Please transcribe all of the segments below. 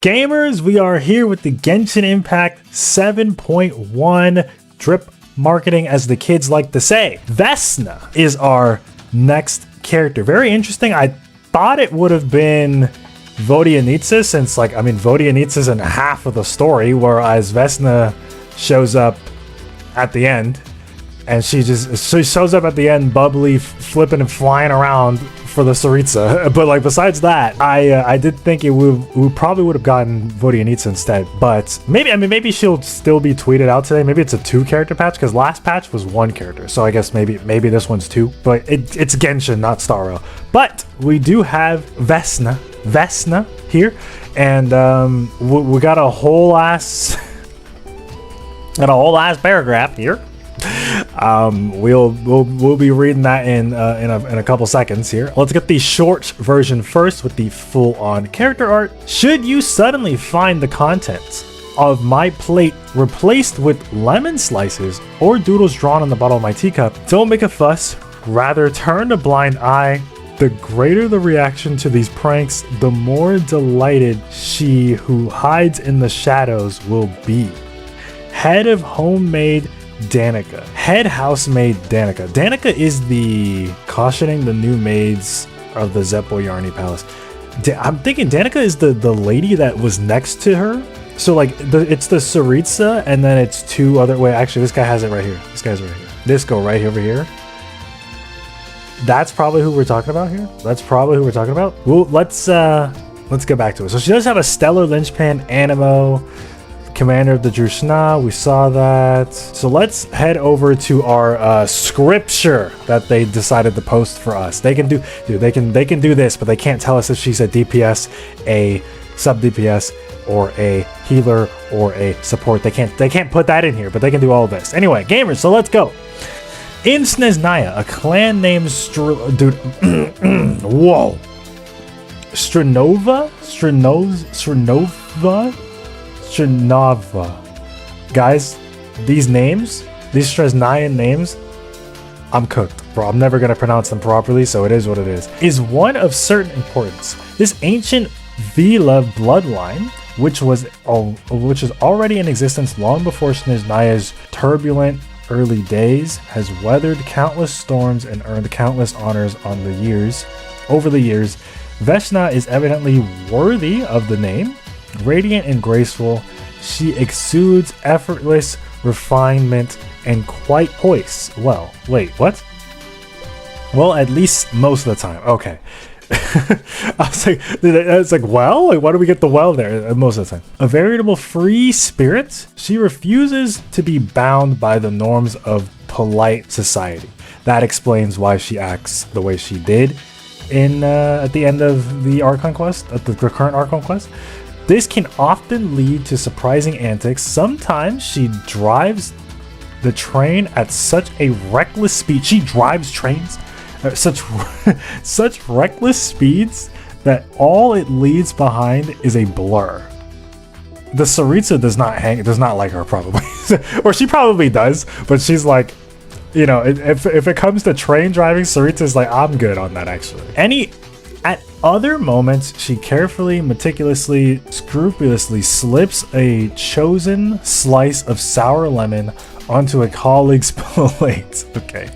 Gamers, we are here with the Genshin Impact 7.1 drip marketing, as the kids like to say. VESNA is our next character. Very interesting. I thought it would have been Vodyanitsa, since Vodyanitsa's in half of the story, whereas VESNA shows up at the end, and she shows up at the end bubbly, flipping and flying around for the Tsaritsa. But besides that, I did think we probably would have gotten Vodyanitsa instead. But maybe she'll still be tweeted out today. Maybe it's a 2-character patch, because last patch was 1 character. So I guess maybe this one's 2. But it's Genshin, not Star Rail. But we do have VESNA here, and we got a whole ass paragraph here. We'll be reading that in a couple seconds here. Let's get the short version first with the full-on character art. Should you suddenly find the contents of my plate replaced with lemon slices or doodles drawn on the bottom of my teacup, don't make a fuss, rather turn a blind eye. The greater the reaction to these pranks, the more delighted she who hides in the shadows will be. Head of homemade Danica. Head housemaid Danica. Danica is the cautioning the new maids of the Zeppo-Yarny Palace. I'm thinking Danica is the lady that was next to her. So it's the Tsaritsa, and then it's 2 other. Wait, actually, this guy has it right here. This guy's right here. This girl right over here. That's probably who we're talking about here. Well, let's get back to it. So she does have a stellar linchpin Animo, commander of the Snezhnaya. We saw that. So let's head over to our scripture that they decided to post for us. They can do this, but they can't tell us if she's a DPS, a sub DPS, or a healer, or a support. They can't put that in here, but they can do all of this. Anyway, gamers, so let's go. In Snezhnaya, a clan named Strenova. Guys, these Snezhnayan names, I'm cooked, bro. I'm never gonna pronounce them properly, so it is what it is one of certain importance. This ancient Vila bloodline, which is already in existence long before Snezhnaya's turbulent early days, has weathered countless storms and earned countless honors over the years. VESNA is evidently worthy of the name. Radiant and graceful, she exudes effortless refinement and quite poise. Well, wait, what? Well, at least most of the time. Okay. I was like, well, why do we get the well there most of the time? A veritable free spirit, she refuses to be bound by the norms of polite society. That explains why she acts the way she did at the end of the Archon quest, at the current Archon quest. This can often lead to surprising antics. Sometimes she drives the train at such a reckless speed. She drives trains at such reckless speeds that all it leaves behind is a blur. The Tsaritsa does not like her, probably. Or she probably does, but she's like, if it comes to train driving, Tsaritsa's like, I'm good on that, actually. At other moments, she carefully, meticulously, scrupulously slips a chosen slice of sour lemon onto a colleague's plate. Okay,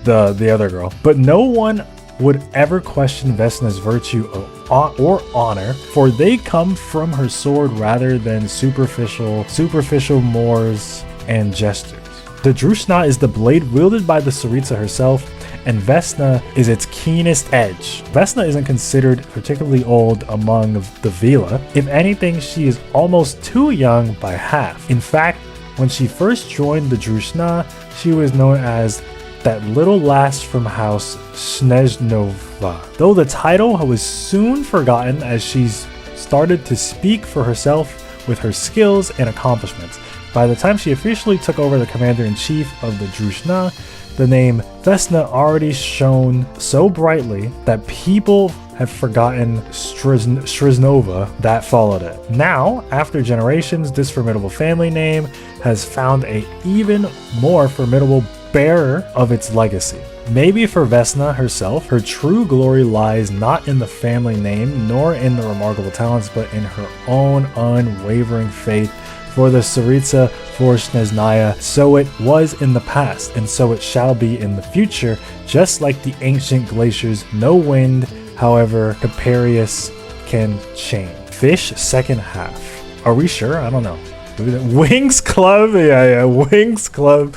the other girl. But no one would ever question VESNA's virtue or honor, for they come from her sword rather than superficial mores and gestures. The Snezhnaya is the blade wielded by the Tsaritsa herself, and VESNA is its keenest edge. VESNA isn't considered particularly old among the Vila. If anything, she is almost too young by half. In fact, when she first joined the Snezhnaya, she was known as that little lass from House Snezhnova. Though the title was soon forgotten as she started to speak for herself with her skills and accomplishments. By the time she officially took over the commander-in-chief of the Snezhnaya, the name VESNA already shone so brightly that people have forgotten Strenova that followed it. Now, after generations, this formidable family name has found a even more formidable bearer of its legacy. Maybe for Vesna herself, her true glory lies not in the family name, nor in the remarkable talents, but in her own unwavering faith for the Tsaritsa, for Snezhnaya. So it was in the past, and so it shall be in the future, just like the ancient glaciers. No wind, however capricious, can change. Fish, second half. Are we sure? I don't know. Wings Club? Yeah, Wings Club.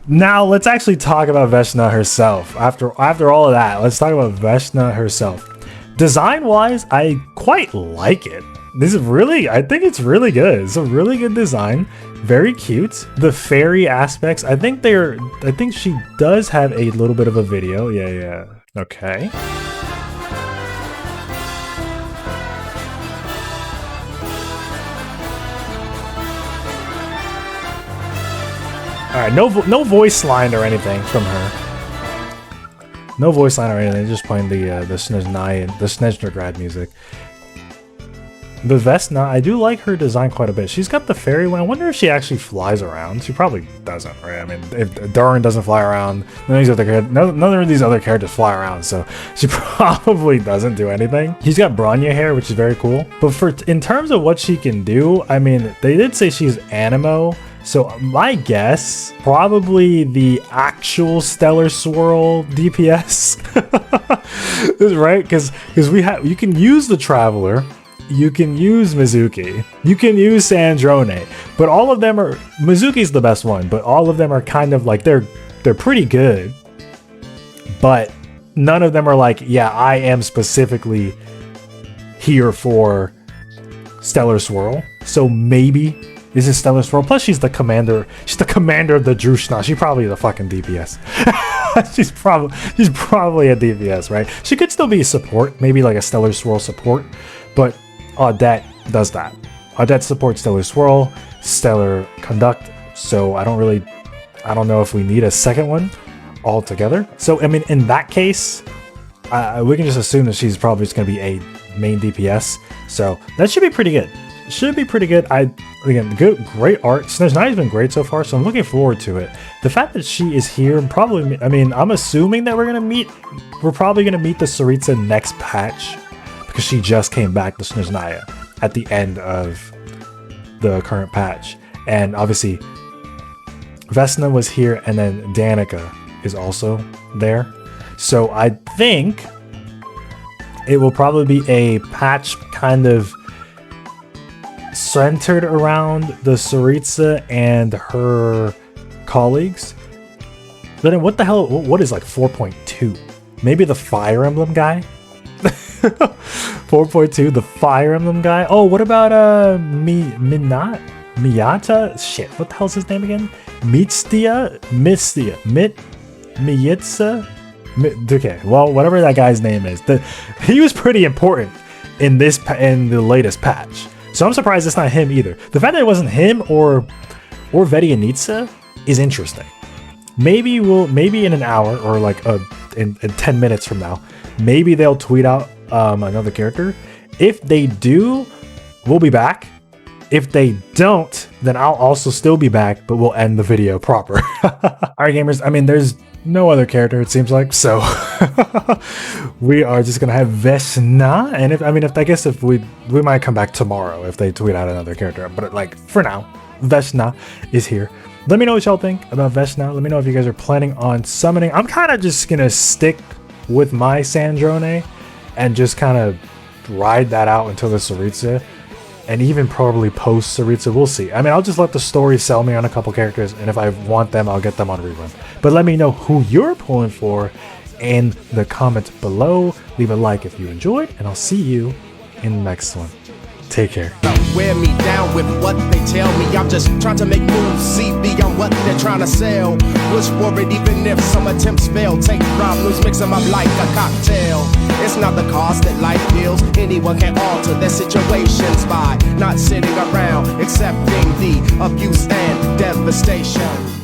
Now let's actually talk about Vesna herself. After all of that, let's talk about Vesna herself. Design-wise, I quite like it. This is really, I think it's really good. It's a really good design. Very cute. The fairy aspects, I think she does have a little bit of a video. Yeah. Okay. Alright, no voice line or anything from her. No voice line or anything, just playing the Snezhnaya, the Snezhnaya music. The Vesna, I do like her design quite a bit. She's got the fairy one. I wonder if she actually flies around. She probably doesn't, right? I mean, if Durin doesn't fly around, none of these other characters fly around, so she probably doesn't do anything. She's got Bronya hair, which is very cool. But in terms of what she can do, I mean, they did say she's Animo. So my guess, probably the actual Stellar Swirl DPS, right? Because you can use the Traveler, you can use Mizuki, you can use Sandrone, but all of them are, Mizuki's the best one, but all of them are kind of like, they're pretty good, but none of them are like, yeah, I am specifically here for Stellar Swirl. So maybe this is Stellar Swirl. Plus, she's the commander. She's the commander of the Drusna. She's probably the fucking DPS. she's probably a DPS, right? She could still be a support, maybe like a Stellar Swirl support, but Audette does that. Audette supports Stellar Swirl, Stellar Conduct. So I don't know if we need a second one altogether. So I mean, in that case, we can just assume that she's probably just going to be a main DPS. So that should be pretty good. Should be pretty good. Again, great art. Snezhnaya's been great so far, so I'm looking forward to it. The fact that she is here, probably, I mean, I'm assuming that we're probably gonna meet the Tsaritsa next patch, because she just came back to Snezhnaya at the end of the current patch. And obviously, Vesna was here, and then Danica is also there. So I think it will probably be a patch kind of centered around the Tsaritsa and her colleagues. But then what the hell, what is like 4.2? Maybe the Fire Emblem guy? 4.2, the Fire Emblem guy? Oh, what about Miyata? Shit, what the hell's his name again? Miyitsa? Okay, well, whatever that guy's name is. He was pretty important in the latest patch. So I'm surprised it's not him either. The fact that it wasn't him or Vedianitsa is interesting. Maybe in an hour or like in 10 minutes from now, maybe they'll tweet out another character. If they do, we'll be back. If they don't, then I'll also still be back, but we'll end the video proper. Alright gamers, I mean, there's no other character it seems like, so we are just gonna have Vesna, and I guess if we might come back tomorrow if they tweet out another character, but like for now, Vesna is here. Let me know what y'all think about Vesna. Let me know if you guys are planning on summoning. I'm kind of just gonna stick with my Sandrone and just kind of ride that out until the Tsaritsa, and even probably post Tsaritsa, we'll see. I mean, I'll just let the story sell me on a couple characters, and if I want them, I'll get them on rerun. But let me know who you're pulling for in the comments below. Leave a like if you enjoyed, and I'll see you in the next one. Take care. Wear me down with what they tell me. I'm just trying to make moves, see beyond what they're trying to sell. Push forward even if some attempts fail. Take problems, mix them up like a cocktail. It's not the cost that life deals. Anyone can alter their situations by not sitting around accepting the abuse and devastation.